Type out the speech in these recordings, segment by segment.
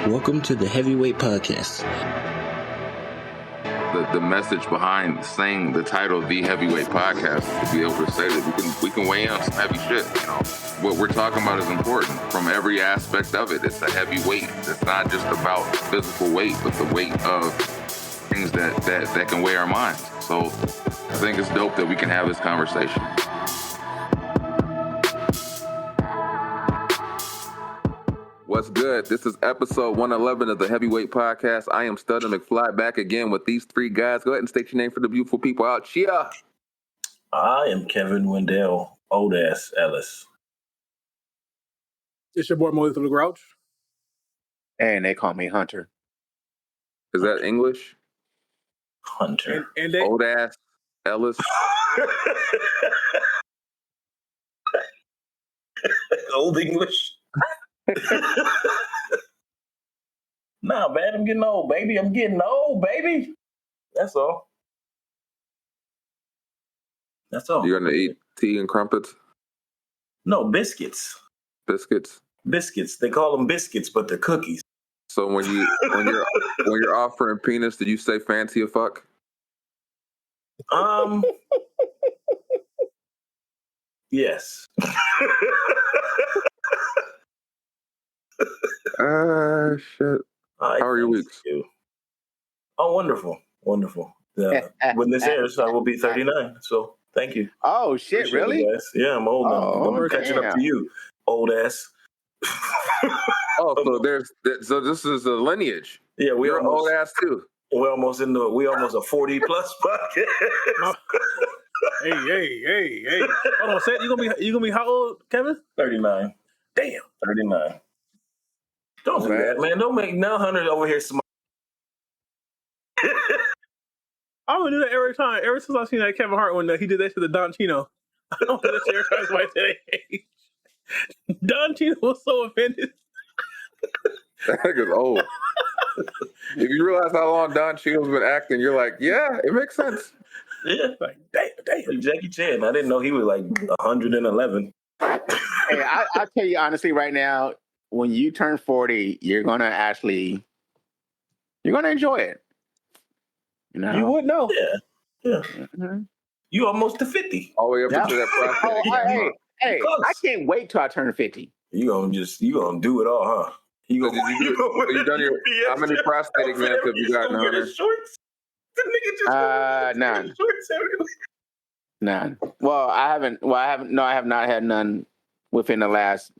Welcome to the Heavyweight Podcast. The message behind saying the title "The Heavyweight Podcast" is to be able to say that we can weigh in on some heavy shit. You know, what we're talking about is important from every aspect of it. It's a heavy weight. It's not just about physical weight, but the weight of things that can weigh our minds. So I think it's dope that we can have this conversation. What's good? This is episode 111 of the Heavyweight Podcast. I am Studder McFly back again with these three guys. Go ahead and state your name for the beautiful people out here. I am Kevin Wendell, old ass Ellis. It's your boy Mo the Grouch. And they call me Hunter. Is that English? Hunter. And they, Old ass Ellis. Old English. Nah, man, I'm getting old, baby. I'm getting old, baby. That's all. That's all. You're gonna eat tea and crumpets? No, biscuits. Biscuits? Biscuits. They call them biscuits, but they're cookies. So when you're offering penis, did you say fancy a fuck? Yes. Shit. How are your weeks? Oh, wonderful. Wonderful. When this airs, I will be 39. So thank you. Oh, shit, Appreciate really? it, guys. Yeah, I'm old now. Oh, I'm catching up to you, old ass. So this is a lineage. Yeah, You're old ass too. We're almost a 40 plus podcast. Hey. Hold on, say it. You gonna be how old, Kevin? 39. Damn. 39. Don't do that, man. Don't make now Hunter over here smart. I would do that every time. Ever since I seen that Kevin Hart when he did that to the Don Chino. I don't do that shit every time somebody said age. Don Chino was so offended. That nigga's old. If you realize how long Don Cheadle's been acting, you're like, yeah, it makes sense. Yeah. Like, damn. Jackie Chan. I didn't know he was like 111. Hey, I'll tell you honestly right now, when you turn 40, you're going to enjoy it. You know? You would know. Yeah. Mm-hmm. You almost to 50. All the way up to that prostate. Hey, I can't wait till I turn 50. You gonna do it all, huh? You done your how many prostate exams have you gotten, Hunter? None. Well, I have not had none within the last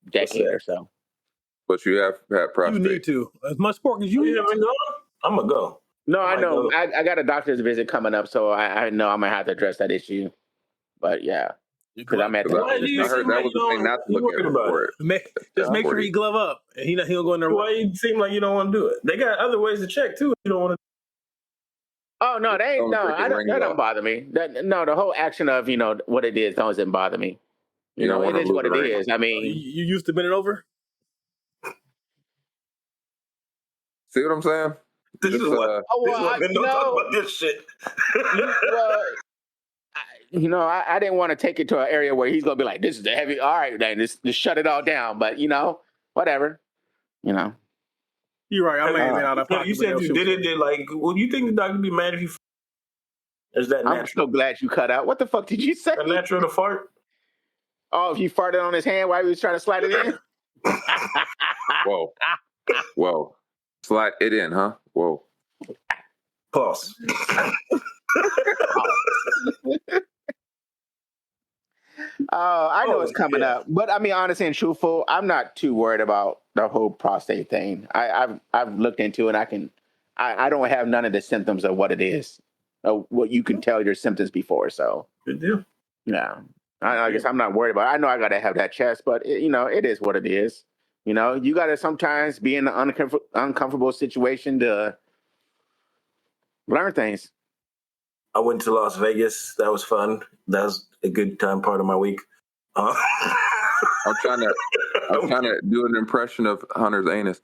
decade or so. But you have had prostate. You need to. As much pork as you need. I'm gonna go. No, I know. I got a doctor's visit coming up, so I know I'm gonna have to address that issue. But yeah, because I'm at the. I heard that was the thing not to look at for it. Just make sure he glove up, and he'll go in there. Why you seem like you don't want to do it? They got other ways to check too. If you don't want to. Oh no, that don't bother me. The whole action of what it is doesn't bother me. It is what it is. I mean, you used to bend it over. See what I'm saying? This is what don't talk about this shit. I didn't want to take it to an area where he's gonna be like, "This is the heavy." All right, then just shut it all down. But whatever. You're right. I may have been out of pocket. You said you did it. Like, well, you think the doctor would be mad if you? Is that natural? I'm so glad you cut out. What the fuck did you say? A natural to fart? Oh, if you farted on his hand while he was trying to slide it in. Whoa. Slide it in, huh? Whoa. Pause. I know it's coming up, but I mean, honestly and truthful, I'm not too worried about the whole prostate thing. I've looked into it. I don't have none of the symptoms of what it is, what you can tell your symptoms before. So good deal. Yeah, I guess I'm not worried about it. I know I got to have that chest, but it is what it is. You got to sometimes be in an uncomfortable situation to learn things. I went to Las Vegas. That was fun. That was a good time part of my week. I'm trying to do an impression of Hunter's anus.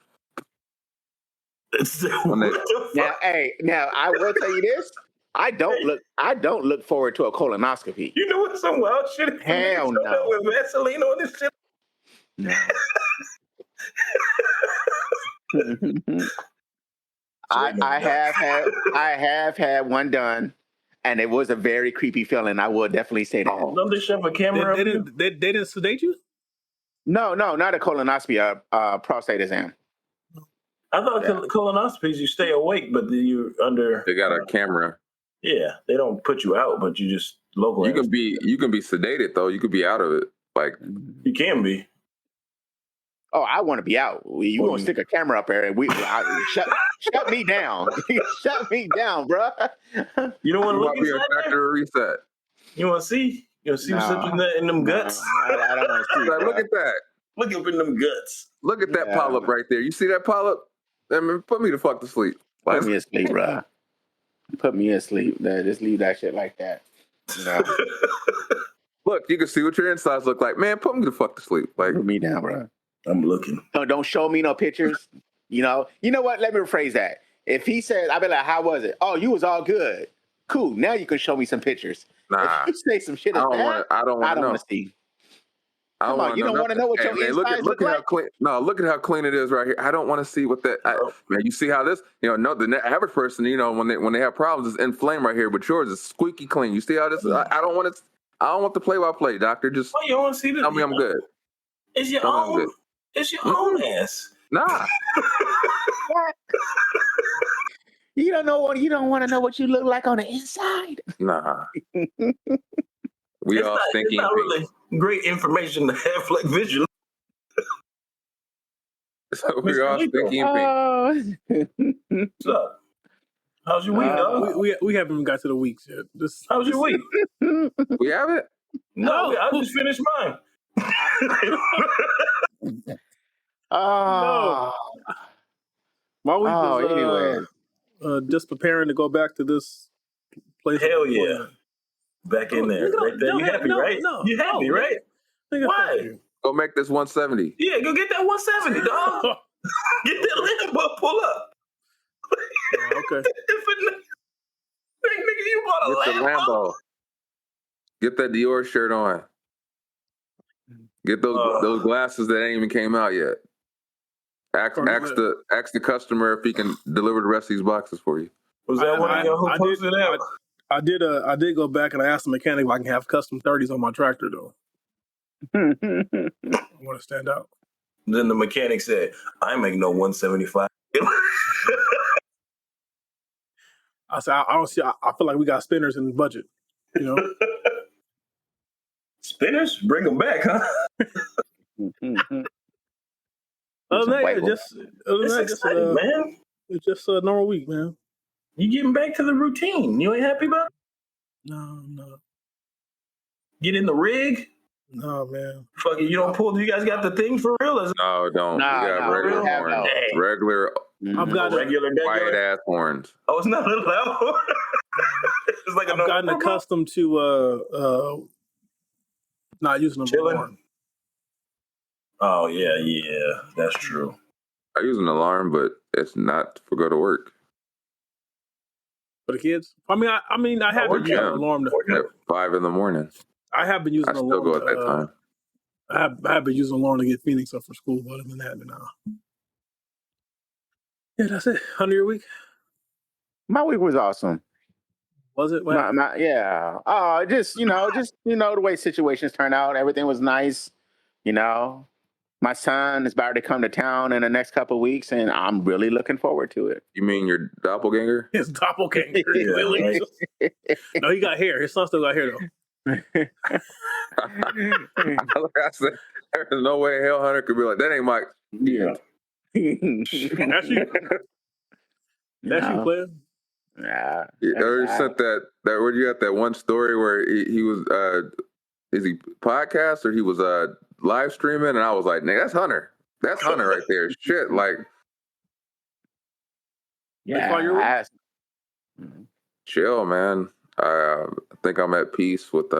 Now I will tell you this. I don't look forward to a colonoscopy. You know what? Some wild shit. Hell no. With Vaseline on this shit. No. I have had one done, and it was a very creepy feeling. I will definitely say that. Don't they shove a camera They didn't sedate you? No, not a colonoscopy, prostate exam. I thought colonoscopies you stay awake, but you under. They got a camera. Yeah, they don't put you out, but you just local. You can be sedated though. You could be out of it. Like you can be. Oh, I want to be out. You gonna stick a camera up there and shut me down. Shut me down, bro. You don't want to look be a factory reset. You want to see? You want to see what's up in them guts? I don't want to see. Like, look at that. Look up in them guts. Look at that polyp right there. You see that polyp? I mean, put me the fuck to sleep. Put me asleep, bro. Put me asleep. Just leave that shit like that. You know? Look, you can see what your insides look like. Man, put me the fuck to sleep. Like, put me down, bro. I'm looking. Don't show me no pictures. You know what? Let me rephrase that. If he says, I'll be like, how was it? Oh, you was all good. Cool. Now you can show me some pictures. Nah. If you say some shit, I don't want to see. Come on, you don't want to know what your insides look like? Look at how clean it is right here. I don't want to see what that. Man, you see how this? The average person, when they have problems, is inflamed right here, but yours is squeaky clean. You see how this? I don't want to. I don't want the play-by-play, doctor. Just you don't want to see this? Tell me I'm good. It's your own. It's your own ass. Nah. You don't want to know what you look like on the inside. Nah. We all thinking. It's not really great information to have like visual. So we're all thinking pink. What's up? How's your week, dog? We haven't even got to the weeks yet. How's your week? We have it? No, I just finished mine. No. My week was anyway. Just preparing to go back to this place. Hell yeah. Back in there. Right there. You happy, right? You happy, right? Why? Go make this 170. Yeah, go get that 170, dog. Get that Lambo, pull up. Okay. Nigga, you bought a Lambo. Get that Dior shirt on. Get those glasses that ain't even came out yet. Ask the customer if he can deliver the rest of these boxes for you. Was that one of y'all who posted that? I did go back and I asked the mechanic if I can have custom 30s on my tractor though. I want to stand out. Then the mechanic said, I make no 175. I said, I don't see, I feel like we got spinners in the budget, Spinners? Bring them back, huh? Other than that, man. It's just a normal week, man. You getting back to the routine. You ain't happy about it? No. Get in the rig? No, man. Fuck it, you don't pull. You guys got the thing for real? No, don't. Nah, we got regular horns. Regular. I've got regular white ass horns. Oh, it's not a loud horn. It's like I've gotten accustomed to not using them anymore. Oh yeah, that's true. I use an alarm, but it's not for go to work. For the kids? I mean, I have been using an alarm at 5 a.m. I have been using an alarm. I still go at that time. I have been using an alarm to get Phoenix up for school, but other than that, no. Yeah, that's it. 100-year week. My week was awesome. Was it? Yeah. Oh, just the way situations turned out, everything was nice. My son is about to come to town in the next couple of weeks, and I'm really looking forward to it. You mean your doppelganger? His doppelganger. Right. No, he got hair. His son still got hair, though. Like I said, there's no way Hell Hunter could be like, that ain't Mike. Yeah. That's you. That's you, player. Yeah. You sent that where you got that one story where he was is he podcast or he was live streaming, and I was like, nigga, that's Hunter. That's Hunter right there. Shit, like, yeah. Chill, man. I think I'm at peace with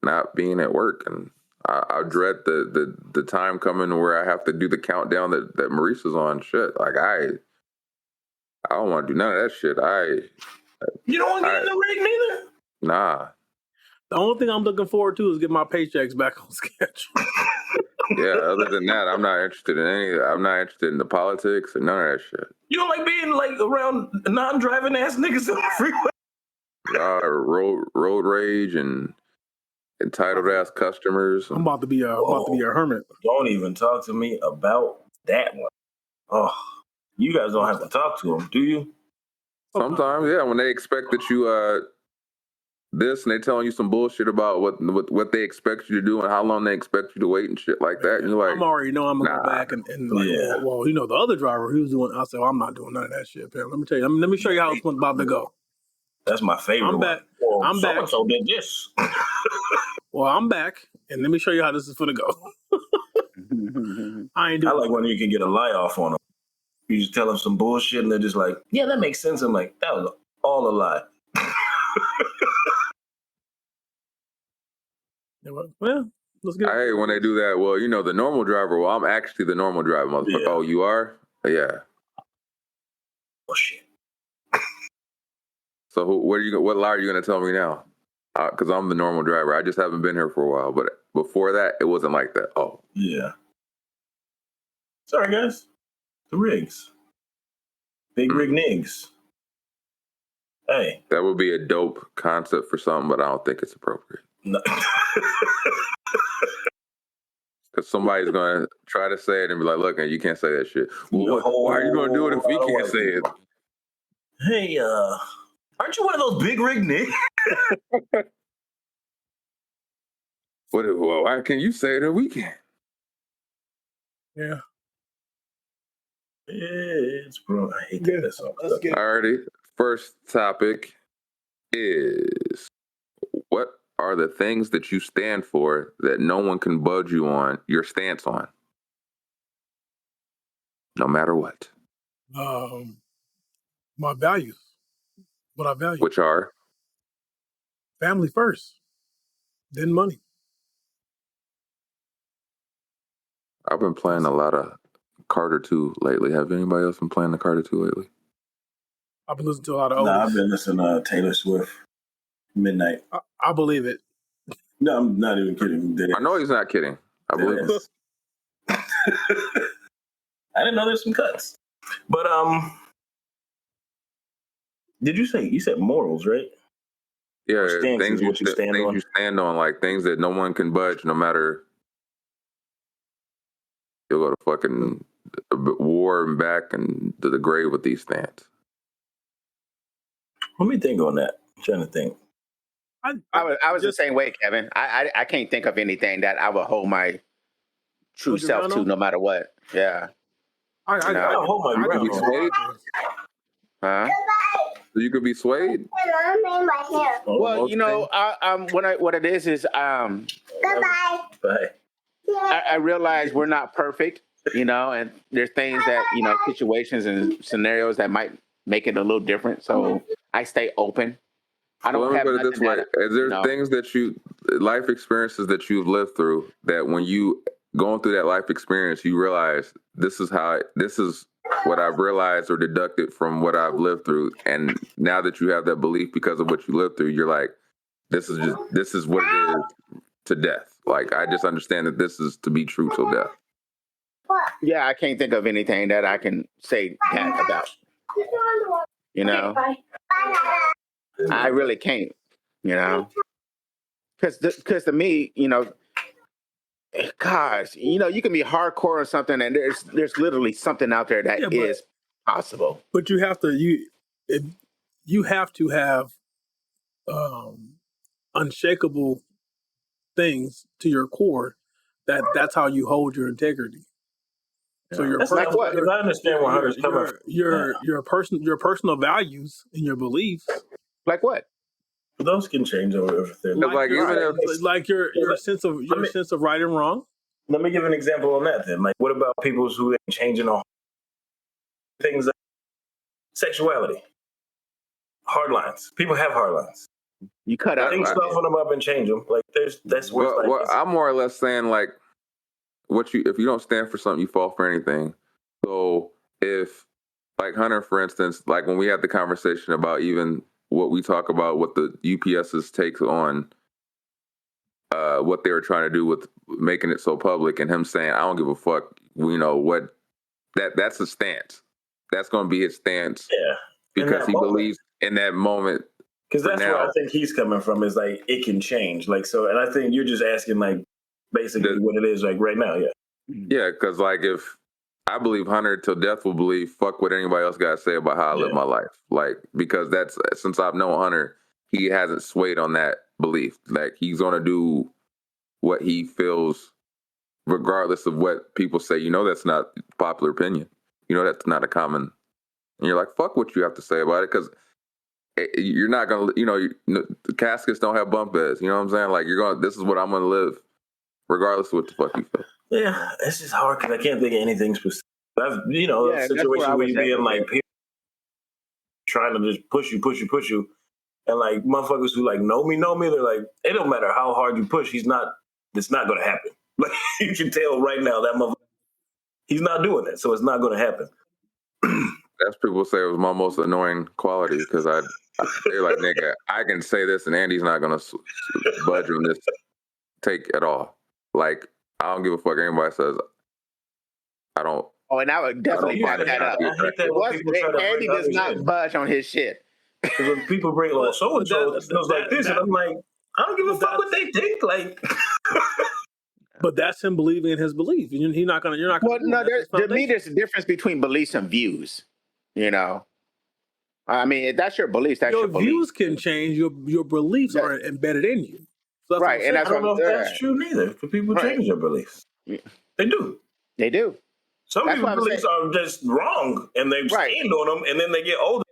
not being at work, and I dread the time coming where I have to do the countdown that Maurice is on. Shit, like I don't want to do none of that shit. You don't want to get in the rig neither? Nah. The only thing I'm looking forward to is get my paychecks back on schedule. Yeah, other than that, I'm not interested in I'm not interested in the politics or none of that shit. You don't like being like around non-driving ass niggas on the freeway? Road rage and entitled ass customers. I'm about to be a hermit. Don't even talk to me about that one. Oh, you guys don't have to talk to them, do you? Sometimes, yeah, when they expect that you this and they telling you some bullshit about what they expect you to do and how long they expect you to wait and shit like that. And you're like, I'm already know I'm gonna go back and like, Yeah. well, you know, the other driver, he was doing. I said, well, I'm not doing none of that shit, man. Let me tell you. Let me show you how it's about to go. That's my favorite. I'm back. Well, I'm back. So did this. Well, I'm back, and let me show you how this is gonna go. I ain't doing. I like when you can get a lie off on them. You just tell them some bullshit, and they're just like, "Yeah, that makes sense." I'm like, "That was all a lie." Well, let's get. I hate when they do that. Well, you know, the normal driver. Well, I'm actually the normal driver, motherfucker. Yeah. Oh, you are? Yeah. Oh shit. So what lie are you gonna tell me now? Because I'm the normal driver. I just haven't been here for a while. But before that, it wasn't like that. Oh. Yeah. Sorry, guys. The rigs. Big rig nigs. Hey. That would be a dope concept for something, but I don't think it's appropriate. No. Because somebody's going to try to say it and be like, look, you can't say that shit. Well, why are you going to do it if we can't say it? Hey, aren't you one of those big rig niggas? Well, why can you say it if we can't? Yeah. It's bro. I hate that song. Alrighty. First topic is, what are the things that you stand for that no one can budge you on your stance on? No matter what. My values. What I value. Which are? Family first, then money. I've been playing a lot of Carter 2 lately. Have anybody else been playing the Carter 2 lately? I've been listening to a lot of oldies. I've been listening to Taylor Swift. Midnight. I believe it. No, I'm not even kidding. I know he's not kidding. I believe it. I didn't know there's some cuts. But you said morals, right? Yeah, things you stand on, like things that no one can budge, no matter. You'll go to fucking war and back and to the grave with these stands. Let me think on that. I'm trying to think. I was the same way, Kevin. I can't think of anything that I would hold my true self to, no matter what. Yeah. I hold my ground. You swayed? Huh? So you could be swayed? Well, you know, what it is Bye. I realize we're not perfect, you know, and there's things that, you know, situations and scenarios that might make it a little different. So I stay open. I don't have put it this way. Is there things that life experiences that you've lived through that when you going through that life experience, you realize this is what I've realized or deducted from what I've lived through. And now that you have that belief because of what you lived through, you're like, this is what it is to death. Like, I just understand that this is to be true till death. Yeah, I can't think of anything that I can say that about. You know? I really can't, you know? Because to me, you know, gosh, you know, you can be hardcore or something, and there's literally something out there that is possible. But you have to have unshakable things to your core. That's how you hold your integrity. So your like what? Because I understand where Hunter's coming from. Your personal values and your beliefs. Like what? Those can change over everything. Like your sense of right and wrong. Let me give an example on that then. Like, what about people who ain't changing on things like sexuality? Hard lines. People have hard lines. You cut out. Things soften them up and change them. Like, that's what. Well, I'm more or less saying, like, if you don't stand for something, you fall for anything. So if, like Hunter, for instance, like when we had the conversation about even what we talk about, what the UPS's takes on what they were trying to do with making it so public and him saying, I don't give a fuck, what, that's a stance. That's going to be his stance. Yeah. Because he believes in that moment. Because that's where I think he's coming from, is like, it can change. Like, so, and I think you're just asking, like, basically what it is, like, right now, yeah. Yeah, because, like, if I believe Hunter till death will believe, fuck what anybody else got to say about how I live my life. Like, because since I've known Hunter, he hasn't swayed on that belief. Like, he's going to do what he feels, regardless of what people say. That's not popular opinion. That's not a common. And you're like, fuck what you have to say about it, because you're not going to, the caskets don't have bunk beds. You know what I'm saying? Like, this is what I'm going to live, regardless of what the fuck you feel. Yeah, it's just hard because I can't think of anything specific. That's, a situation where you being like, trying to just push you. And like, motherfuckers who like know me, they're like, it don't matter how hard you push, it's not going to happen. Like, you can tell right now that motherfucker, he's not doing that, so it's not going to happen. That's people say it was my most annoying quality, because they're like, nigga, I can say this and Andy's not going to budge on this take at all. Like, I don't give a fuck anybody says. I don't. Oh, and I would definitely back that up. Andy does not budge on his shit. Because when people bring so-and-so, it feels like this, and I'm like, I don't give a fuck what they think. Like, but that's him believing in his belief. You're not gonna. Well, no, to me, there's a difference between beliefs and views. I mean, if that's your beliefs, that's your belief. Your views can change. Your beliefs are embedded in you. So right, and I don't know if that's true neither. For people change their beliefs, they do. They do. Some people's beliefs are just wrong, and they stand on them, and then they get older.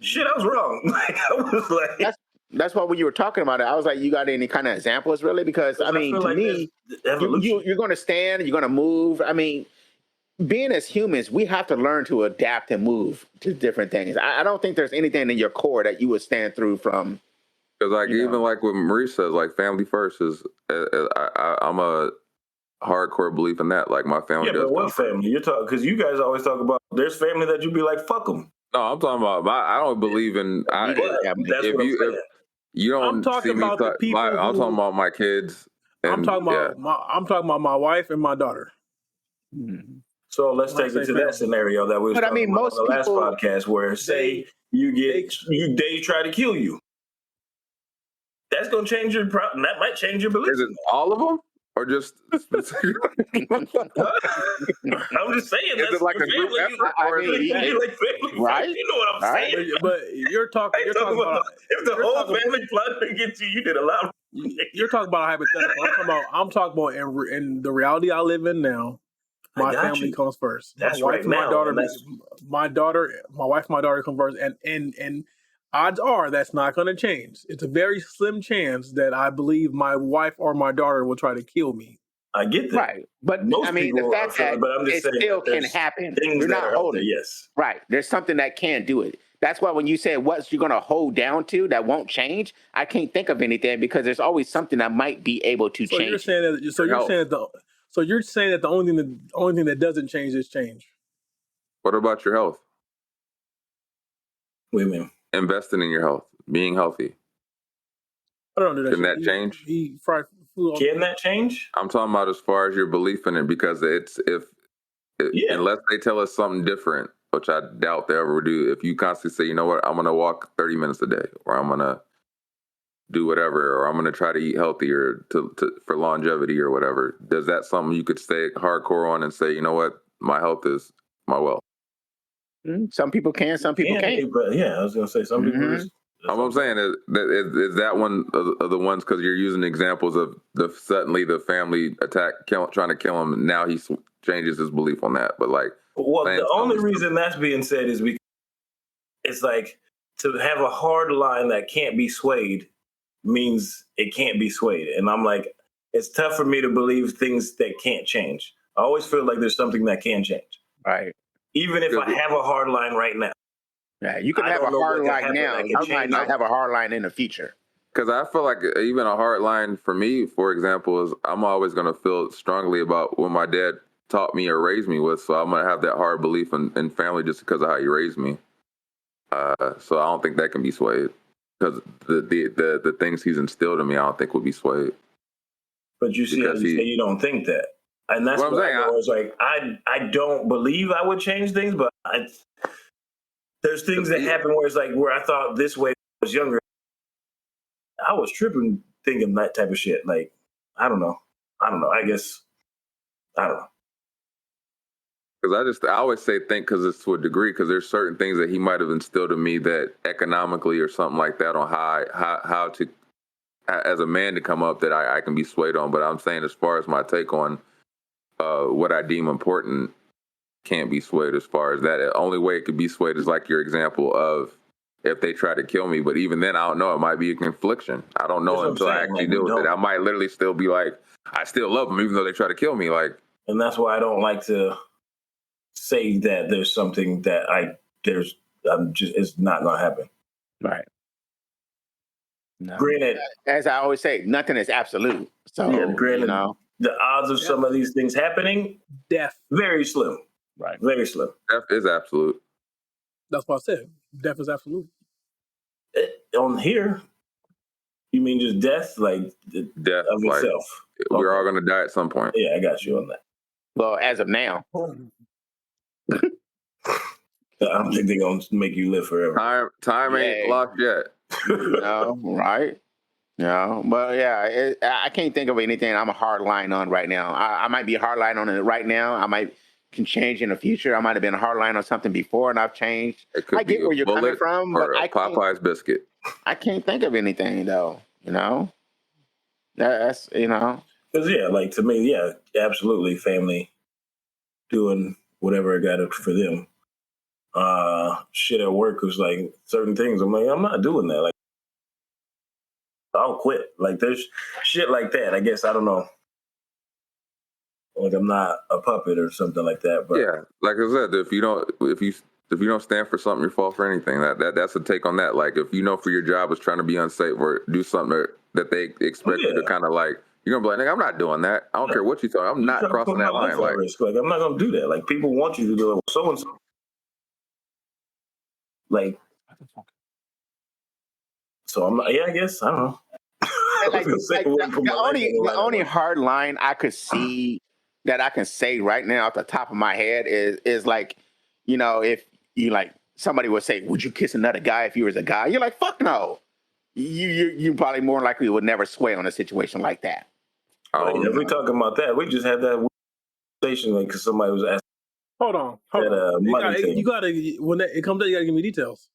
Shit, I was wrong. Like, I was like, that's why when you were talking about it, I was like, you got any kind of examples, really? Because I mean, to me, you're going to stand, you're going to move. I mean, being as humans, we have to learn to adapt and move to different things. I don't think there's anything in your core that you would stand through from. Because like even like what Marie says, like family first is, I'm a hardcore belief in that. Like my family. Yeah, but what family you're talking? Because you guys always talk about there's family that you be like, fuck them. No, I'm talking about. I don't believe in. That's what I'm saying. If you don't I'm talking see me. about the people. I'm talking about my kids. And, I'm talking about my wife and my daughter. Mm-hmm. So let's take it to that scenario that we was talking about on the last podcast, where say they try to kill you. That's gonna change your. That might change your belief. Is it all of them? Or just I'm just saying. Is it like a group effort? Like family, right? You know what I'm saying? But you're talking about if the whole family plotted against you did a lot. You're talking about a hypothetical. I'm talking about in the reality I live in now. My family comes first. That's right. My wife, my daughter come first, and odds are that's not going to change. It's a very slim chance that I believe my wife or my daughter will try to kill me. I get that. Right. But I mean, the fact that it still can happen. You're not holding. Yes. Right. There's something that can do it. That's why when you say what you're going to hold down to that won't change, I can't think of anything because there's always something that might be able to change. You're saying that the only thing that doesn't change is change. What about your health? What do you mean? Investing in your health, being healthy. I don't do that. Can that change? Can that change? I'm talking about as far as your belief in it, because unless they tell us something different, which I doubt they ever do. If you constantly say, you know what, I'm going to walk 30 minutes a day, or I'm going to do whatever, or I'm going to try to eat healthier for longevity or whatever. Does that something you could stay hardcore on and say, you know what, my health is my wealth? Some people can, some people can't. But yeah, I was going to say some people. What I'm saying is that one of the ones, because you're using examples of suddenly the family trying to kill him. Now he changes his belief on that. But like, well, the only reason that's being said is because it's like to have a hard line that can't be swayed means it can't be swayed. And I'm like, it's tough for me to believe things that can't change. I always feel like there's something that can change. Right. Even if I have a hard line right now. Yeah, you can have a hard line now. I might not have a hard line in the future. Because I feel like even a hard line for me, for example, is I'm always going to feel strongly about what my dad taught me or raised me with. So I'm going to have that hard belief in family just because of how he raised me. So I don't think that can be swayed. Because the things he's instilled in me, I don't think will be swayed. But you see, as you say, you don't think that. And that's what I'm saying. I was like, I don't believe I would change things, but there's things that happen where it's like, where I thought this way when I was younger. I was tripping thinking that type of shit. Like, I don't know. I guess, I don't know. Because I always say think because it's to a degree, because there's certain things that he might have instilled in me that economically or something like that on how to, as a man to come up, that I can be swayed on. But I'm saying as far as my take on what I deem important can't be swayed as far as that. The only way it could be swayed is like your example of if they try to kill me. But even then, I don't know. It might be a confliction. I don't know until I actually deal with it. I might literally still be like, I still love them even though they try to kill me. Like, and that's why I don't like to say that there's something that it's not going to happen. Right. No. Granted, as I always say, nothing is absolute. So, granted, the odds of some of these things happening, very slim. Right. Very slim. Death is absolute. That's what I said. Death is absolute. On here, you mean just death? Like death of itself? We're all going to die at some point. Yeah, I got you on that. Well, as of now. I don't think they're going to make you live forever. Time ain't lost yet. No, right? No, but yeah, I can't think of anything I'm a hard line on right now. I might be a hard line on it right now. I can change in the future. I might have been a hard line on something before and I've changed. I get where you're coming from, but I Popeye's biscuit. I can't think of anything though, That's, Because like to me, absolutely family doing whatever I got for them. Shit at work was like certain things. I'm like, I'm not doing that. Like, I'll quit. Like, there's shit like that. I guess I don't know. Like, I'm not a puppet or something like that. But yeah, like I said, if you don't stand for something, you fall for anything. That's a take on that. Like, if you know for your job is trying to be unsafe or do something that they expect you to kind of like, you're gonna be like, nigga, I'm not doing that. I don't care what you thought. I'm not crossing that line. Like, I'm not gonna do that. Like, people want you to do it. So and so. Like, so I'm not, I guess I don't know. The only hard line I could see that I can say right now off the top of my head is like, if you like somebody would say, would you kiss another guy if you was a guy? You're like, fuck no. You probably more likely would never sway on a situation like that. If we talking about that, we just had that conversation like because somebody was asking. Hold on. You gotta when it comes out, you gotta give me details.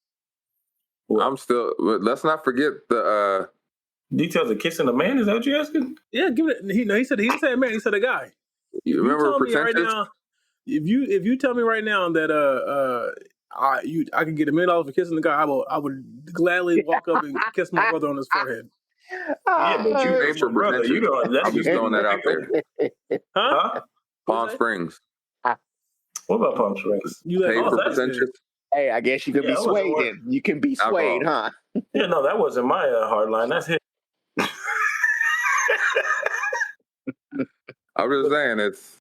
Well, I'm still. Let's not forget the details of kissing a man. Is that what you're asking? Yeah, give it. He said he didn't say a man. He said a guy. You remember percentage? Right now, if you tell me right now that I can get $1 million for kissing the guy, I would gladly walk up and kiss my brother on his forehead. Yeah, but you pay for brother. I'm just throwing that out there. Huh? Palm Springs. What about Palm Springs? You pay for percentages. Hey, I guess you can be swayed. Then you can be swayed, huh? Yeah, no, that wasn't my hard line. That's his. I'm just saying it's.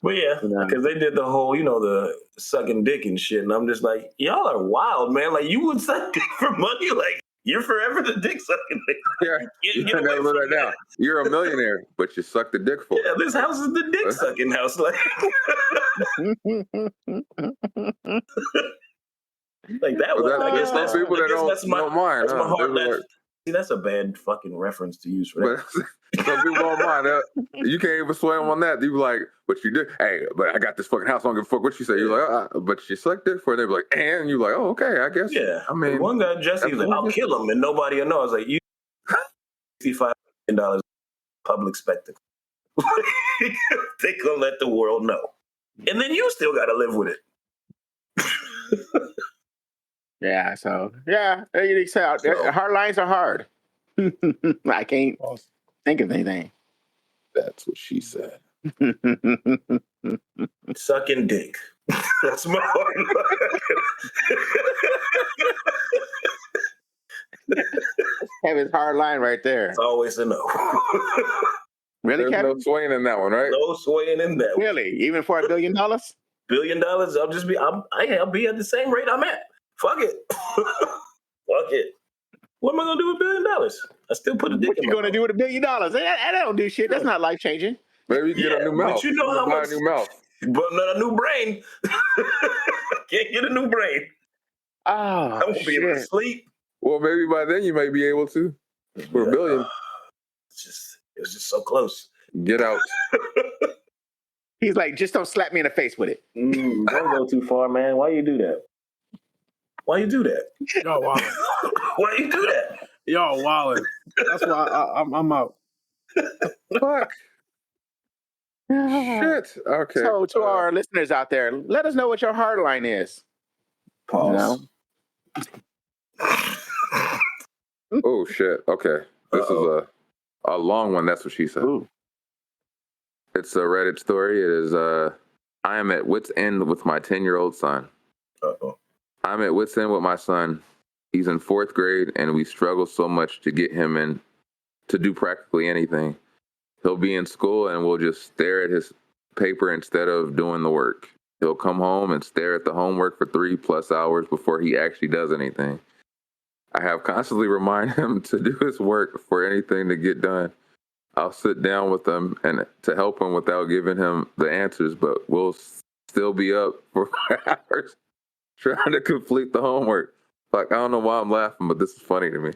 But yeah, because they did the whole, the sucking dick and shit, and I'm just like, y'all are wild, man. Like, you would suck dick for money, like you're forever the dick sucking. You never live that down. You're a millionaire, but you suck the dick for. Yeah, this house is the dick sucking house. Like, like that was. I guess that's people that don't mind. That's my heart. See, that's a bad fucking reference to use for that. But some people don't mind that. You can't even sway them on that. You be like, but you did. Hey, but I got this fucking house. I don't give a fuck what you say. You're like, but she sucked dick for it. They be like, and you're like, oh, okay, I guess. Yeah. I mean, one guy, Jesse, was like, I'll kill him and nobody will know. I was like, you $65 million public spectacle. They gonna let the world know. And then you still got to live with it. Yeah, so hard lines are hard. I can't think of anything. That's what she said. Sucking dick. That's my hard line. Kevin's hard line right there. It's always a no. Really, There's Kevin? no swaying in that one, right? No swaying in that one. Really? Even for $1 billion? $1 billion, I'll be at the same rate I'm at. Fuck it. Fuck it. What am I gonna do with $1 billion? I still put a dick What in you my going to do with $1 billion? That don't do shit. That's not life changing. Maybe you get a new mouth. But you know how much. Buy a new mouth. But not a new brain. Can't get a new brain. Oh, I won't be able to sleep. Well, maybe by then you may be able to. For $1 billion. It was just so close. Get out. He's like, just don't slap me in the face with it. Don't go too far, man. Why you do that? Why you do that? Y'all wildin'. Why you do that? Y'all wildin'. That's why I'm out. Fuck. Shit. Okay. So to our listeners out there, let us know what your hard line is. Pause. Oh shit. Okay. This is a long one. That's what she said. Ooh. It's a Reddit story. It is I am at wit's end with my 10-year-old son. Uh-oh. I'm at wit's end with my son. He's in 4th grade, and we struggle so much to get him in to do practically anything. He'll be in school, and we'll just stare at his paper instead of doing the work. He'll come home and stare at the homework for 3+ hours before he actually does anything. I have constantly reminded him to do his work for anything to get done. I'll sit down with him and to help him without giving him the answers, but we'll still be up for hours trying to complete the homework. Like, I don't know why I'm laughing, but this is funny to me.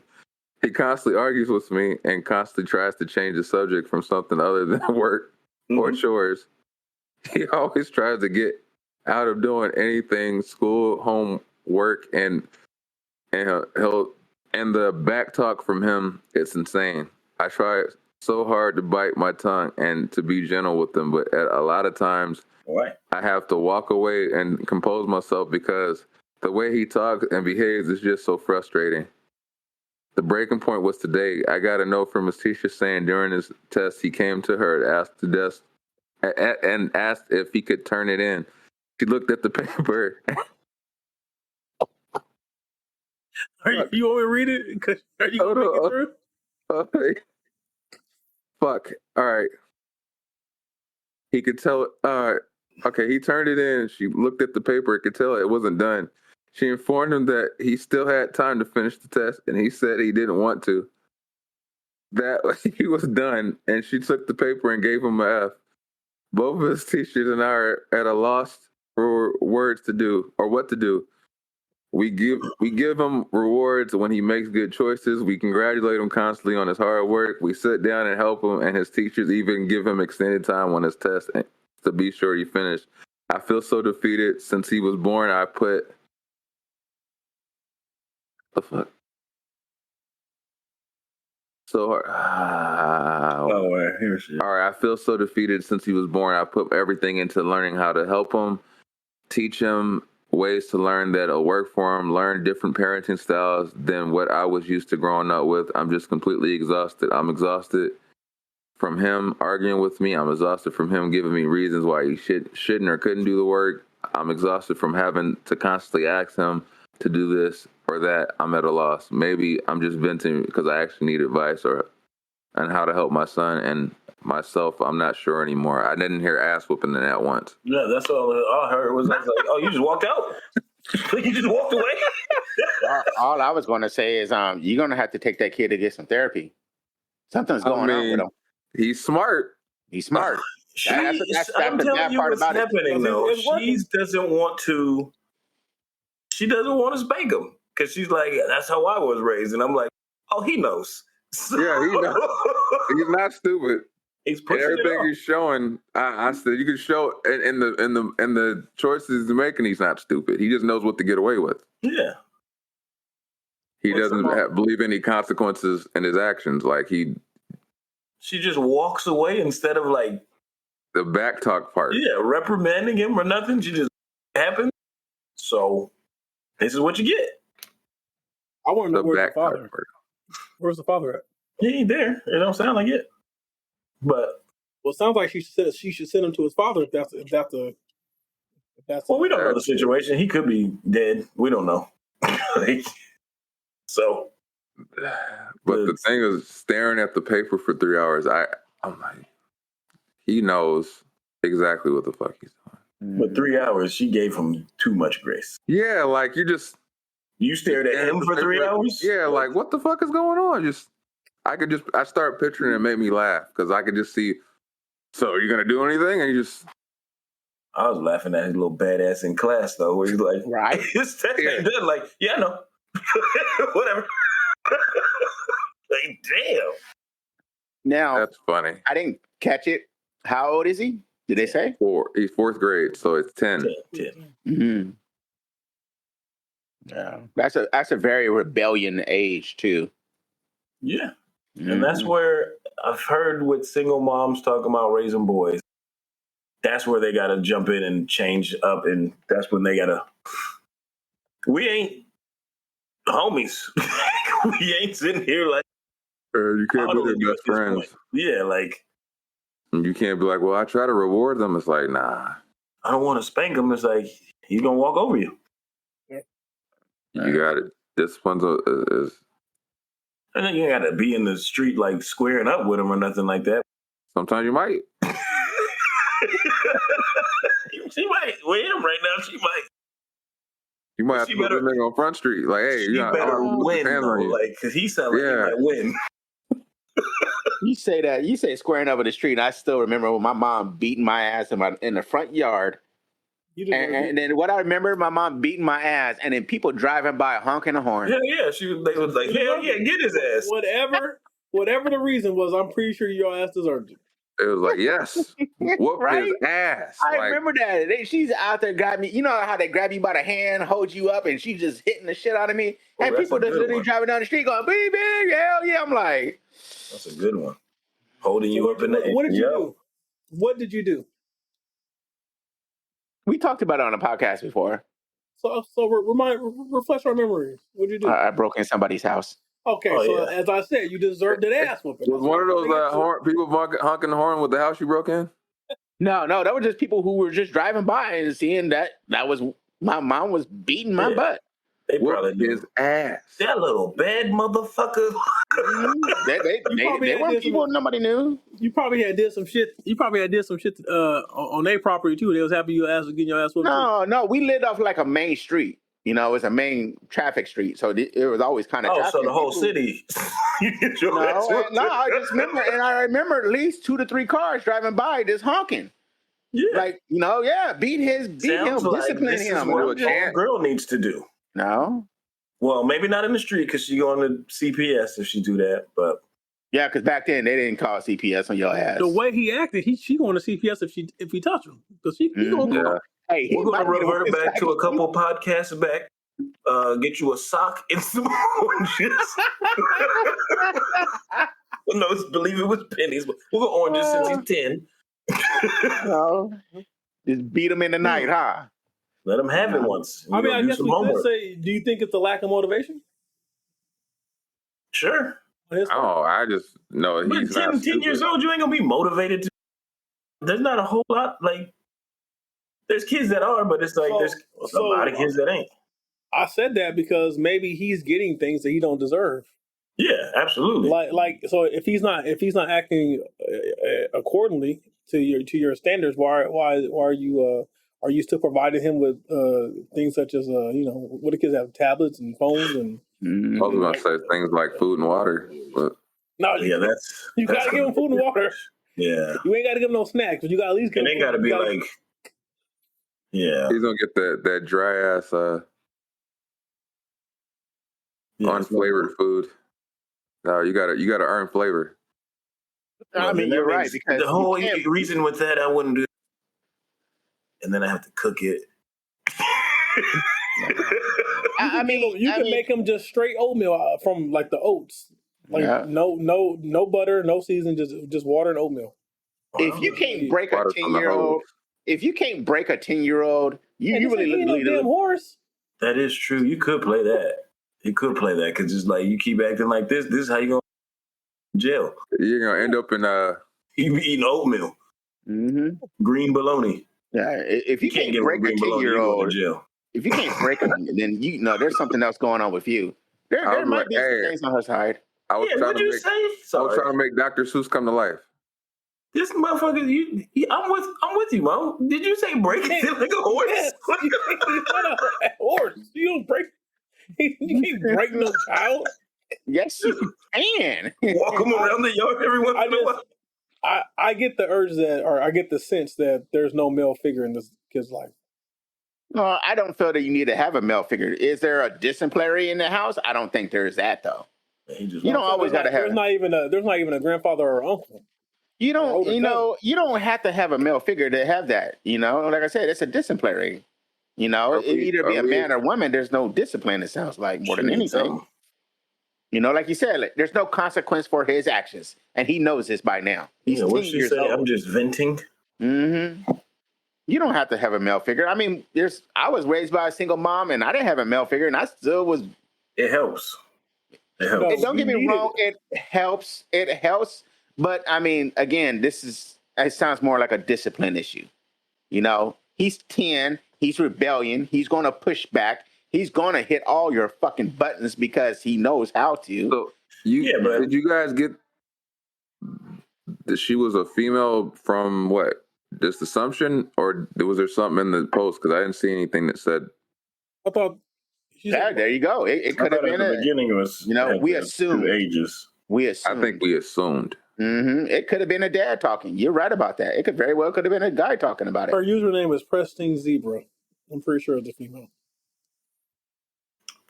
He constantly argues with me and constantly tries to change the subject from something other than work or chores. He always tries to get out of doing anything, school, homework, and the back talk from him, it's insane. I try so hard to bite my tongue and to be gentle with him, but a lot of times I have to walk away and compose myself because the way he talks and behaves is just so frustrating. The breaking point was today. I got a note from his teacher saying during his test he came to her to ask the desk and asked if he could turn it in. She looked at the paper. You want me to read it? Are you going to make it through? Fuck. All right. He could tell. Okay, he turned it in. She looked at the paper. Could tell it wasn't done. She informed him that he still had time to finish the test, and he said he didn't want to. That he was done, and she took the paper and gave him an F. Both of his teachers and I are at a loss for words to do or what to do. We give him rewards when he makes good choices. We congratulate him constantly on his hard work. We sit down and help him, and his teachers even give him extended time on his test to be sure he finished. I feel so defeated. Since he was born, I put... The fuck? So hard. All right, I feel so defeated since he was born. I put everything into learning how to help him, teach him ways to learn that'll work for him, learn different parenting styles than what I was used to growing up with. I'm just completely exhausted. I'm exhausted from him arguing with me. I'm exhausted from him giving me reasons why he shouldn't or couldn't do the work. I'm exhausted from having to constantly ask him to do this or that. I'm at a loss. Maybe I'm just venting because I actually need advice on how to help my son and myself. I'm not sure anymore. I didn't hear ass whooping in that once. Yeah, that's all I heard was I was like, oh, you just walked out? You just walked away? all I was going to say is you're going to have to take that kid to get some therapy. Something's going on with him. He's smart. He's smart. I'm telling you what's happening, though. She doesn't want to spank him because she's like, that's how I was raised. And I'm like, oh, he knows. Yeah, he knows. He's not stupid. He's pushing everything he's showing. I said you can show in the choices he's making. He's not stupid. He just knows what to get away with. Yeah. He doesn't believe any consequences in his actions. Like she just walks away instead of like the back talk part. Yeah, reprimanding him or nothing. She just happened. So this is what you get. I want to know where's the father. Where's the father at? He ain't there. It don't sound like it. But well, it sounds like she should send him to his father if that's well, we don't know the situation. He could be dead. We don't know. So, but the thing is, staring at the paper for 3 hours, I'm like, he knows exactly what the fuck he's doing. But 3 hours, she gave him too much grace. Yeah, like you stared at him for 3 hours? Yeah, like what the fuck is going on? Just I start picturing it, made me laugh because I could just see. So are you gonna do anything? And you just. I was laughing at his little badass in class though, where he's like, right? His test ain't done. Like, yeah, I know. Whatever. Like, damn. Now That's funny. I didn't catch it. How old is he? Did they say? 4. He's 4th grade, so it's 10. 10. Mm-hmm. Yeah, that's a very rebellion age too. Yeah, and that's where I've heard with single moms talking about raising boys. That's where they got to jump in and change up, and that's when they got to. We ain't homies. We ain't sitting here like. You can't be their best friends. Point. Yeah, like. You can't be like, well, I try to reward them. It's like, nah. I don't want to spank him. It's like, he's going to walk over you. You got it. Discipline is. I think you got to be in the street, like, squaring up with him or nothing like that. Sometimes you might. She might. With him right now, she might. You might have to put the nigga on Front Street. Like, hey, you better win, though. Like, because he sounds like he might win. You say that. You say squaring up in the street. And I still remember when my mom beating my ass in the front yard. And then what I remember, my mom beating my ass, and then people driving by honking a horn. Yeah. They was like, hell yeah, get his ass. Whatever the reason was, I'm pretty sure your ass deserved it. It was like, yes, whoop right? his ass. I remember that. She's out there grabbing me. You know how they grab you by the hand, hold you up, and she's just hitting the shit out of me. And people just literally driving down the street going, baby, hell yeah. I'm like, that's a good one. Holding you up in the air. What did you do? What did you do? We talked about it on a podcast before. So refresh our memories. What did you do? I broke in somebody's house. Okay, as I said, you deserved an ass whooping. Was one of those people honking the horn with the house you broke in? No, that was just people who were just driving by and seeing that was my mom was beating my butt. They probably knew his ass. That little bad motherfucker. They weren't people nobody knew. You probably had did some shit. On their property too. They was happy your ass was getting your ass whooped. No, we lived off like a main street. You know, it's a main traffic street, so it was always kind of. Oh, so the whole city. I just remember, and I remember at least 2 to 3 cars driving by just honking. Yeah, like beat him, discipline him. What a girl needs to do. No, well, maybe not in the street because she going to CPS if she do that, but yeah, because back then they didn't call CPS on your ass. The way he acted, she going to CPS if he touch him because he going to go. Hey, we're going to revert back to a couple podcasts back. Get you a sock and some oranges. No, believe it was pennies. But we'll go oranges since he's 10. No, just beat him in the night, huh? Let him have it once. I mean, I guess we could say, do you think it's a lack of motivation? Sure. I just know he's 10 years old, you ain't going to be motivated to. There's not a whole lot, like, there's kids that are, but it's like there's a lot of kids that ain't. I said that because maybe he's getting things that he don't deserve. Yeah, absolutely. So if he's not acting accordingly to your standards, why are you still providing him with things such as what do kids have, tablets and phones and? I was gonna say things like food and water, but you gotta give them food and water. Yeah, you ain't gotta give them no snacks, but you gotta at least give them. It ain't gotta be like. Yeah, he's gonna get that dry ass unflavored food. No, you gotta earn flavor. I mean, you're right, because the whole reason with that I wouldn't do it. And then I have to cook it. I mean, you can make them just straight oatmeal from like the oats, no butter, no season, just water and oatmeal. If you can't break a 10-year-old, you really look damn horse. That is true. You could play that. Because it's like you keep acting like this. This is how you going to jail. You're gonna end up in you be eating oatmeal, green bologna. Yeah, if you can't break a 10-year-old, if you can't break them, then there's something else going on with you. There might be some things on her side. I was trying to make Dr. Seuss come to life. This motherfucker, I'm with you, Mo. Did you say break it like a horse? Yes. Not a horse. You don't break. You can't break no child. Yes, you can. Walk them around the yard every once in a while. I get the urge or I get the sense that there's no male figure in this kid's life. No, I don't feel that you need to have a male figure. Is there a disciplinary in the house? I don't think there's that though. You don't always got to have. There's not even a grandfather or uncle. You don't have to have a male figure to have that. Like I said, it's a disciplinary. It either be a man or woman. There's no discipline. It sounds like more than anything. Like you said, there's no consequence for his actions, and he knows this by now. He's 10 years old. I'm just venting. Mm-hmm. You don't have to have a male figure. I mean, I was raised by a single mom, and I didn't have a male figure, and I still was. It helps. It helps. Don't get me wrong. It helps. It helps. But I mean, again, it sounds more like a discipline issue. He's 10. He's rebellion. He's going to push back. He's going to hit all your fucking buttons because he knows how to. So did you guys get that she was a female from what? This assumption, or was there something in the post? Because I didn't see anything that said. I thought. There you go. It could have been at the beginning. It was we assumed ages. I think we assumed. Mm-hmm. It could have been a dad talking. You're right about that. It could very well could have been a guy talking about it. Her username is Pristine Zebra. I'm pretty sure it's a female.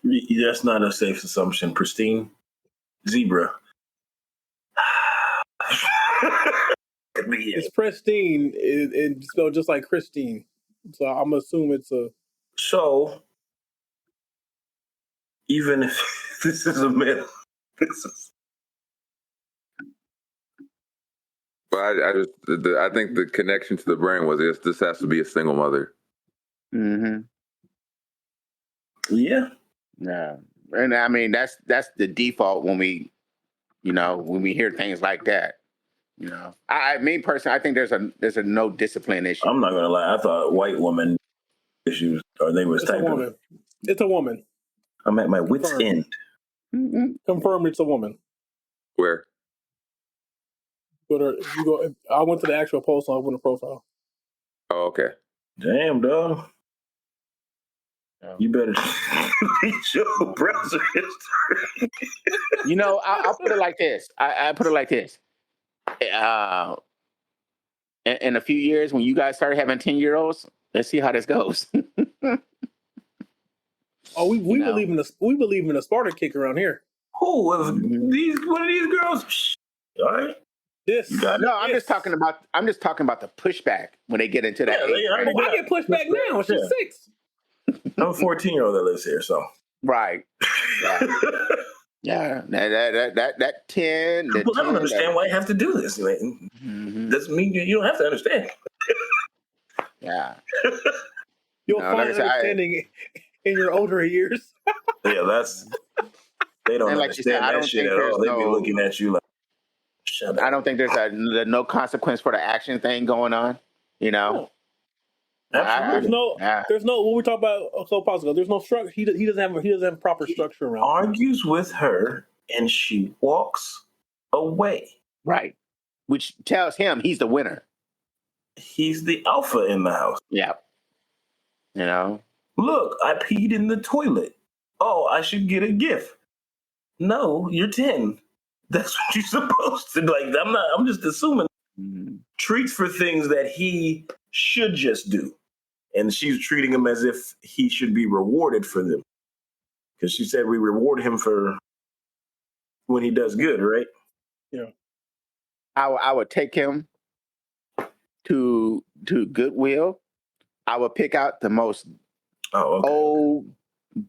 That's not a safe assumption. Pristine Zebra. It's pristine. It's spelled just like Christine. So I'm assuming it's a. So, even if this is a male, But I think the connection to the brain was this has to be a single mother. Mm-hmm. Yeah. Yeah. And I mean that's the default when we hear things like that. Me personally, I think there's a no discipline issue. I'm not gonna lie. I thought white woman issues, or they was typing. It's a woman. I'm at my wit's end. Mm-hmm. Confirmed, it's a woman. Where? I went to the actual post on the profile. Oh, okay. Damn, dog. You better read your browser history. I'll put it like this. I put it like this. In a few years, when you guys start having 10-year-olds, let's see how this goes. Oh, we believe in the Spartan kick around here. Who? One of these girls? All right. I'm just talking about the pushback when they get into that age. I get pushed back now. She's 6. I'm a 14-year-old that lives here, so. Right. Yeah. That 10. I don't understand why you have to do this. Mm-hmm. Doesn't mean you don't have to understand. Yeah. You'll find understanding in your older years. Yeah, they don't understand that shit at all. They be looking at you like, shut up. I don't think there's no consequence for the action thing going on. No. There's no what we talked about a couple pods ago. There's no structure. He doesn't have proper structure around. Argues with her and she walks away. Right. Which tells him he's the winner. He's the alpha in the house. Yeah. Look, I peed in the toilet. Oh, I should get a gift. No, you're 10. That's what you're supposed to like. I'm just assuming treats for things that he should just do. And she's treating him as if he should be rewarded for them. Because she said we reward him for when he does good, right? Yeah. I would take him to Goodwill. I would pick out the most old,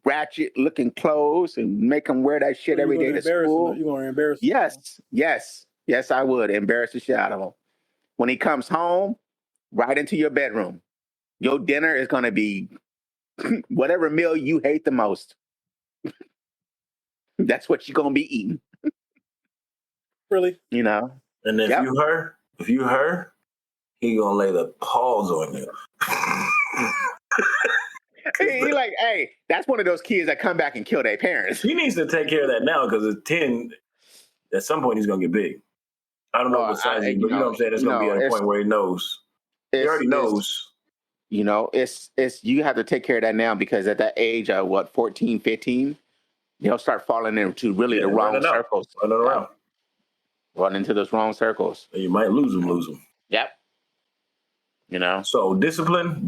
ratchet-looking clothes and make him wear that shit every day to school. You want to embarrass him? Yes, I would embarrass the shit out of him. When he comes home, right into your bedroom. Your dinner is going to be whatever meal you hate the most. That's what you're going to be eating. Really? And if you her, he gonna lay the paws on you. He like, hey, that's one of those kids that come back and kill their parents. He needs to take care of that now because at 10, at some point he's gonna get big. I don't know what size he is, but you know what I'm saying? It's gonna be at a point where he knows. He already knows. It's you have to take care of that now because at that age of 14, 15, start falling into really the wrong circles. Running around. Run into those wrong circles. And you might lose them. Yep. So discipline.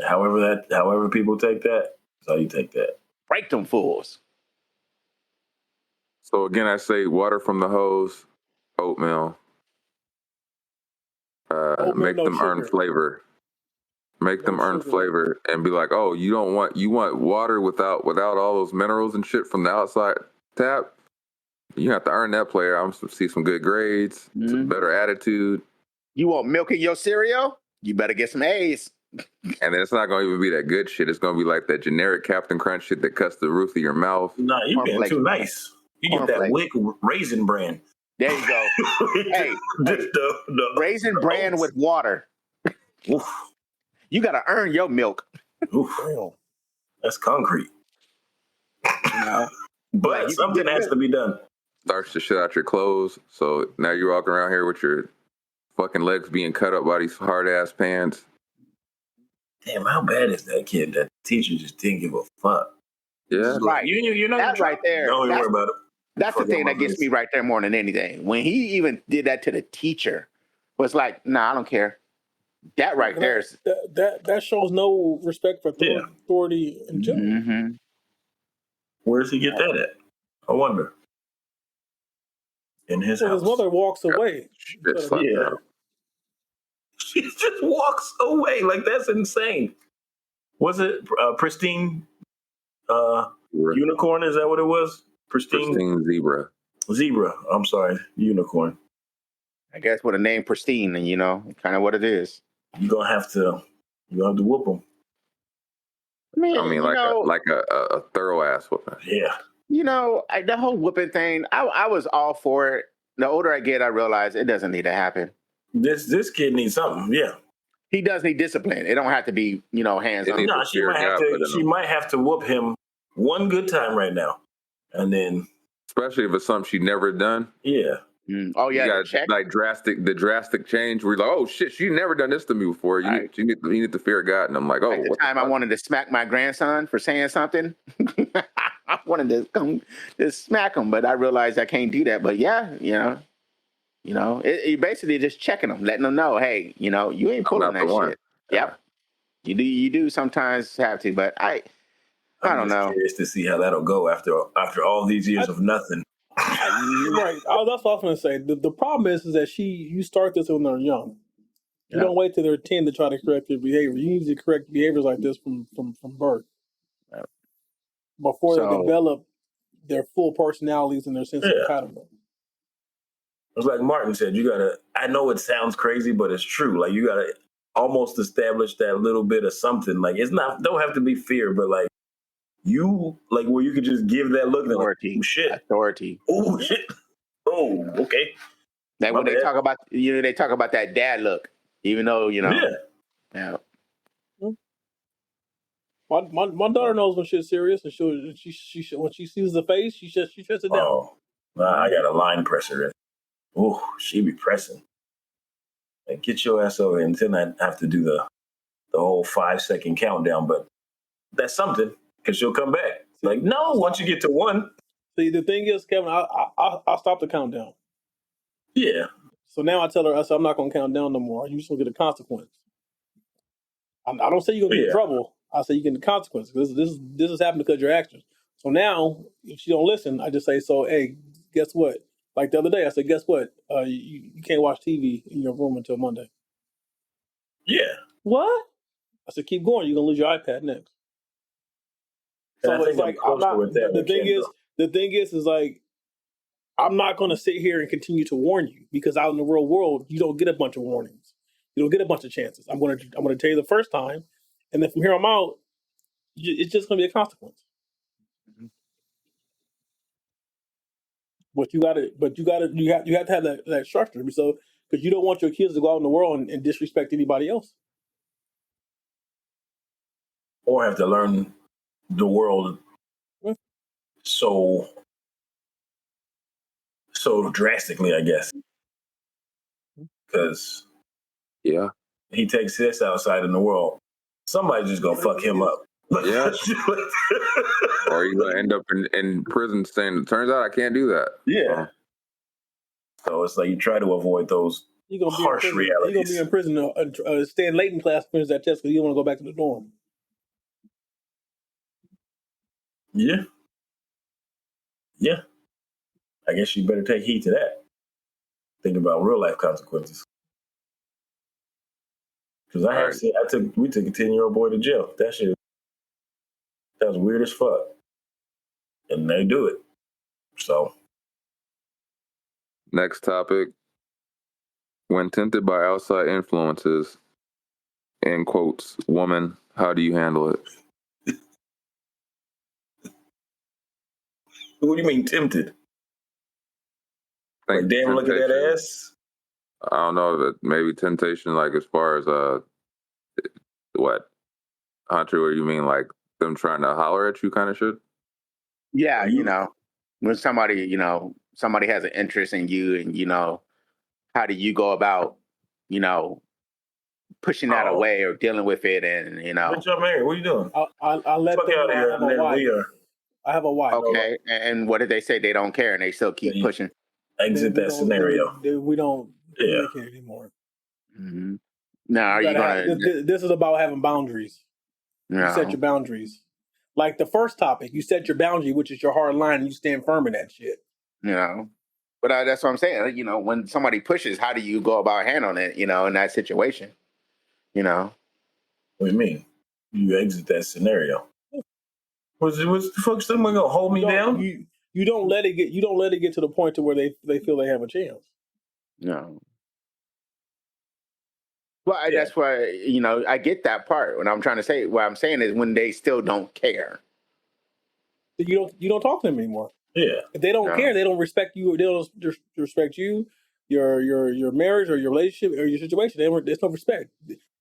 However people take that, that's how you take that. Break them fools. So again, I say water from the hose, oatmeal. Make them earn flavor. Make them earn flavor and be like, oh, you want water without all those minerals and shit from the outside tap. You have to earn that player. I'm gonna see some good grades, some better attitude. You want milk in your cereal? You better get some A's. And then it's not gonna even be that good shit. It's gonna be like that generic Captain Crunch shit that cuts the roof of your mouth. Nah, you being too nice. You get that Wick Raisin Bran. There you go. Hey, the Raisin Bran with water. Oof. You got to earn your milk. Oof. That's concrete. But something has to be done. Starch the shit out your clothes. So now you're walking around here with your fucking legs being cut up by these hard ass pants. Damn, how bad is that kid? That teacher just didn't give a fuck. Yeah. Right. You know that's right there. Don't worry about it. That's the thing that gets me right there more than anything. When he even did that to the teacher, was like, nah, I don't care. That right there is that shows no respect for authority in general. Mm-hmm. Where does he get that at? I wonder. In his house. His mother walks away. Yeah. She just walks away. Like, that's insane. Was it pristine unicorn? Is that what it was? Pristine zebra. Zebra. I'm sorry. Unicorn. I guess with a name pristine, and kind of what it is. You're gonna have to whoop them. I mean, like a thorough ass whooping. Yeah. The whole whooping thing, I was all for it. The older I get, I realize it doesn't need to happen. This kid needs something. Yeah. He does need discipline. It don't have to be, hands on. No, she might have to whoop him one good time right now, and then. Especially if it's something she never done. Yeah. Oh yeah, you got like the drastic change where you're like, oh shit, she never done this to me before. You need the fear of God, and I'm like, oh. At the time, I wanted to smack my grandson for saying something. I wanted to come to smack him, but I realized I can't do that. But yeah, it basically just checking them, letting them know, hey, you ain't pulling that shit. Yep, you do sometimes have to, but I don't know. Curious to see how that'll go after all these years of nothing. Right. That's what I was going to say. The problem is that you start this when they're young. You don't wait till they're 10 to try to correct their behavior. You need to correct behaviors like this from birth. Before they develop their full personalities and their sense of entitlement. It's like Martin said, I know it sounds crazy, but it's true. Like, you got to almost establish that little bit of something. Like, don't have to be fear, but like, where you could just give that look. Authority. Like, oh, shit. Authority. Oh, shit. Oh, okay. That when they talk about, they talk about that dad look, even though, Yeah. My daughter knows when shit's serious, and she when she sees the face, she shuts it down. Oh, I got a line presser. Oh, she be pressing. Like, get your ass over, and then I have to do the whole 5-second countdown. But that's something, because she'll come back. Like, no, once you get to 1. See, the thing is, Kevin, I'll stop the countdown. Yeah. So now I tell her, I'm not going to count down no more. You just going to get a consequence. I don't say you're going to get in trouble. I say you get the consequence. This has happened because of your actions. So now, if she don't listen, I just say, so, hey, guess what? Like the other day, I said, guess what? You can't watch TV in your room until Monday. Yeah. What? I said, keep going. You're going to lose your iPad next. So it's like, the thing is like, I'm not going to sit here and continue to warn you, because out in the real world, you don't get a bunch of warnings. You don't get a bunch of chances. I'm going to tell you the first time, and then from here on out, it's just going to be a consequence. Mm-hmm. You have to have that structure, so because you don't want your kids to go out in the world and disrespect anybody else, or have to learn the world so drastically, I guess, because he takes this outside in the world, somebody's just gonna fuck him up. Yeah. Or you're gonna end up in prison saying, "It turns out I can't do that." Yeah. So it's like you try to avoid those harsh realities. You're gonna be in prison, staying late in class, finish that test because you want to go back to the dorm. Yeah. Yeah. I guess you better take heed to that. Think about real life consequences. Because we took a 10-year-old boy to jail. That was weird as fuck. And they do it. So. Next topic. When tempted by outside influences, in quotes, woman, how do you handle it? What do you mean tempted? Like, damn, look at that ass? I don't know, maybe temptation, like as far as what, Hunter, what do you mean, like them trying to holler at you kind of shit? Yeah, when somebody has an interest in you, and how do you go about, pushing that away or dealing with it, and Bitch, I'm married. What are you doing? I'll let them know I have a wife. I have a wife. Okay, and what did they say? They don't care, and they still keep pushing. Exit that scenario. We don't communicate anymore. Mm-hmm. Now, are you gonna? This is about having boundaries. You set your boundaries. Like the first topic, you set your boundary, which is your hard line, and you stand firm in that shit. But that's what I'm saying. When somebody pushes, how do you go about handling it? In that situation. What do you mean? You exit that scenario. What's the fuck? Someone gonna hold me down? You don't let it get to the point to where they feel they have a chance. No. Well, that's why I get that part. What I'm trying to say, what I'm saying is when they still don't care. You don't talk to them anymore. Yeah. If they don't care, they don't respect you. They don't respect you, your marriage or your relationship or your situation. There's no respect,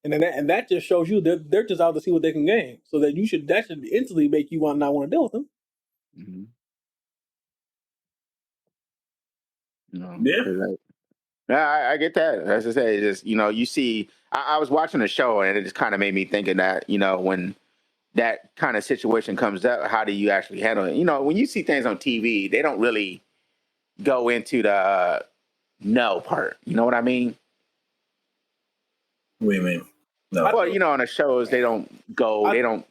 and that just shows you that they're just out to see what they can gain. So that should instantly make you not want to deal with them. Mm-hmm. Yeah, I get that. As I say, it's just you see. I was watching a show and it just kind of made me thinking that when that kind of situation comes up, how do you actually handle it? When you see things on TV, they don't really go into the no part. You know what I mean? What do you mean? No. Well, on the shows, they don't go. They don't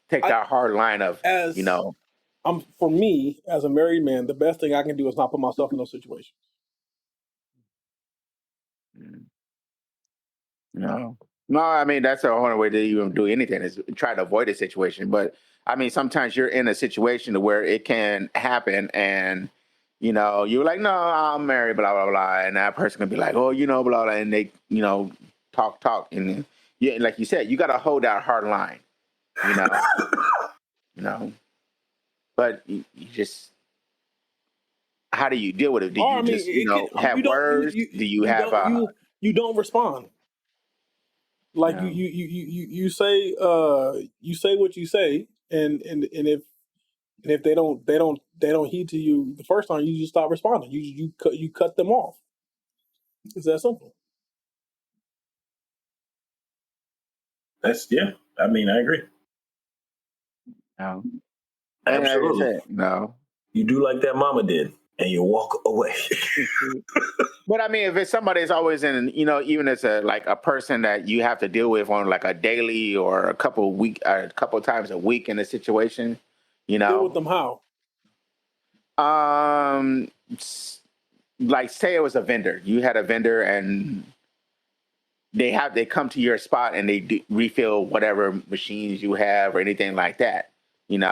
take that hard line of For me, as a married man, the best thing I can do is not put myself in those situations. No, I mean, that's the only way that you do anything is try to avoid a situation. But I mean, sometimes you're in a situation where it can happen, and you're like, no, I'm married, blah blah blah, and that person can be like, oh, blah blah, and they talk, and like you said, you got to hold that hard line, but you just. How do you deal with it? Do you have words? Do you have you don't respond? Like you say what you say, and if they don't heed to you the first time, you just stop responding. You cut them off. It's that simple. I mean, I agree. No. Absolutely. No. You do like that mama did, and you walk away. But I mean, if it's somebody that's always in, even as a person that you have to deal with on like a daily or a couple times a week in a situation, deal with them how? Like say it was a vendor. You had a vendor and they come to your spot and they refill whatever machines you have or anything like that, and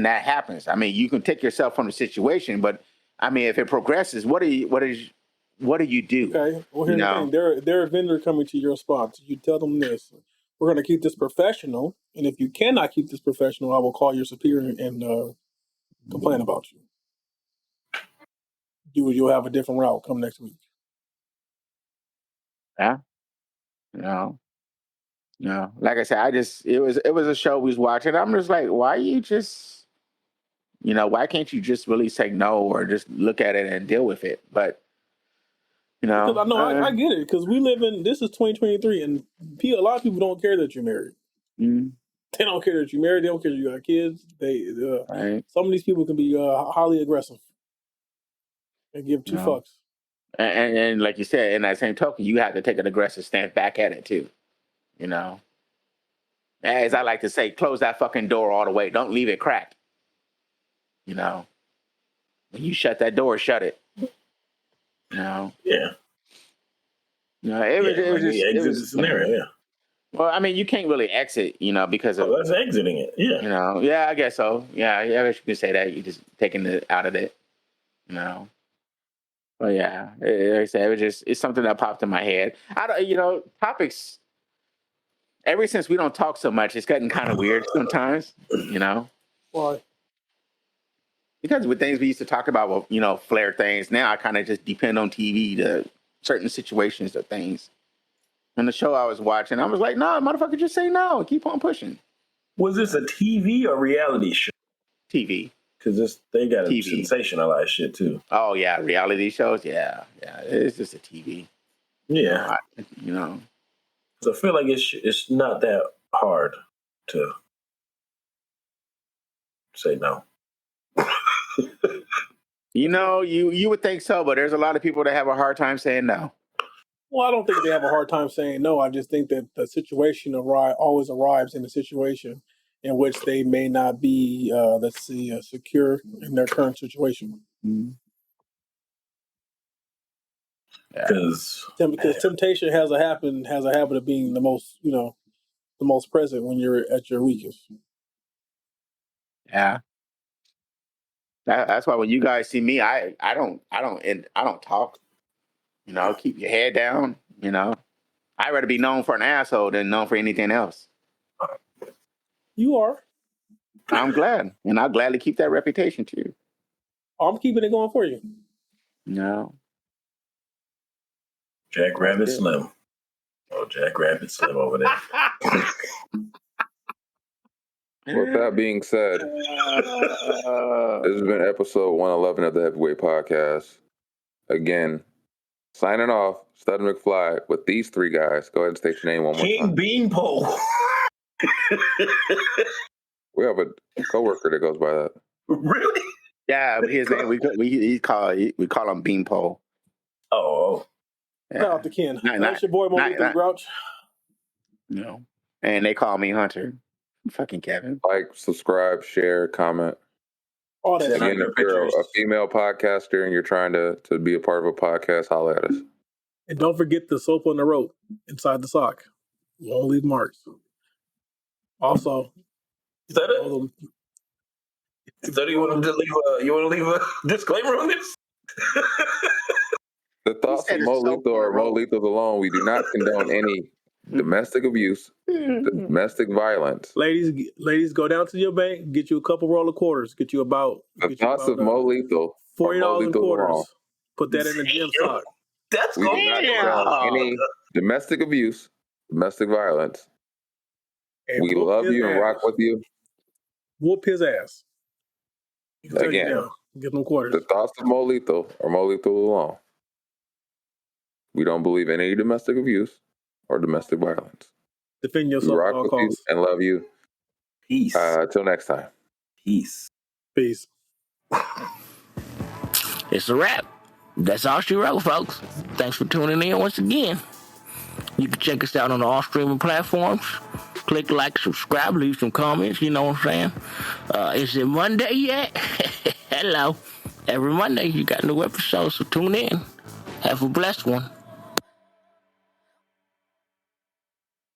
that happens. I mean, you can take yourself from the situation, but I mean, if it progresses, what do you do? Okay. Well, here's the thing. They're a vendor coming to your spot. So you tell them this: we're going to keep this professional, and if you cannot keep this professional, I will call your superior and complain about you. You'll have a different route come next week. Yeah. No. Like I said, it was a show we was watching. I'm just like, why you just, why can't you just really say no or just look at it and deal with it? But because I get it because this is 2023 and a lot of people don't care that you're married. Mm-hmm. They don't care that you're married. They don't care that you got kids. Right. Some of these people can be highly aggressive and give two fucks. And like you said, in that same token, you have to take an aggressive stance back at it too. You know, as I like to say, close that fucking door all the way. Don't leave it cracked. You know, when you shut that door, shut it. You know. Yeah. You know, it was just exit the scenario. Yeah. Well, I mean, you can't really exit, you know, because of that's exiting it. Yeah. You know, yeah, I guess so. Yeah, I guess you could say that. You're just taking it out of it. You know. But yeah, like I said, it's something that popped in my head. I don't, you know, topics. Ever since we don't talk so much, it's gotten kind of weird sometimes. You know. Why? Because with things we used to talk about, well, you know, flair things. Now I kind of just depend on TV to certain situations or things. And the show I was watching, I was like, "No, motherfucker, just say no and keep on pushing." Was this a TV or reality show? TV. Because they got to sensationalize shit too. Oh yeah, reality shows. Yeah, it's just a TV. Yeah, you know. So I feel like it's not that hard to say no. You know, you would think so, but there's a lot of people that have a hard time saying no. Well, I don't think they have a hard time saying no. I just think that the situation always arrives in a situation in which they may not be, secure in their current situation. Because temptation has a habit of being the most present when you're at your weakest. Yeah. That's why when you guys see me, I don't talk. You know, keep your head down. You know, I'd rather be known for an asshole than known for anything else. You are. I'm glad, and I'll gladly keep that reputation too. I'm keeping it going for you. No. Jack Rabbit Slim. Oh, Jack Rabbit Slim over there. With that being said, this has been episode 111 of the Heavyweight Podcast. Again, signing off, Stud McFly with these three guys. Go ahead and state your name one more time. King Beanpole. We have a coworker that goes by that. Really? Yeah, his name we call him Beanpole. Oh. Yeah. Shout out to Ken. That's your boy Molito Grouch. No. And they call me Hunter. Fucking Kevin. Like, subscribe, share, comment. All that. Again, if you're a female podcaster and you're trying to be a part of a podcast, holla at us. And don't forget the soap on the rope inside the sock. You won't leave marks. Also, is that it? So do you want to leave a disclaimer on this? The thoughts of Molito or Molitos alone. We do not condone any domestic abuse, domestic violence. Ladies, go down to your bank, get you a couple roll of quarters, get you about the thoughts of Molito. $40 in quarters. Alone. Put that in the gym sock. That's we do not condone any domestic abuse, domestic violence. And we love you and rock with you. Whoop his ass. Again, get them quarters. The thoughts of Molito or Molito alone. We don't believe in any domestic abuse or domestic violence. Defend yourself we at all costs. And love you. Peace. Till next time. Peace. It's a wrap. That's all she wrote, folks. Thanks for tuning in once again. You can check us out on all streaming platforms. Click like, subscribe, leave some comments. You know what I'm saying? Is it Monday yet? Hello. Every Monday you got new episodes, so tune in. Have a blessed one.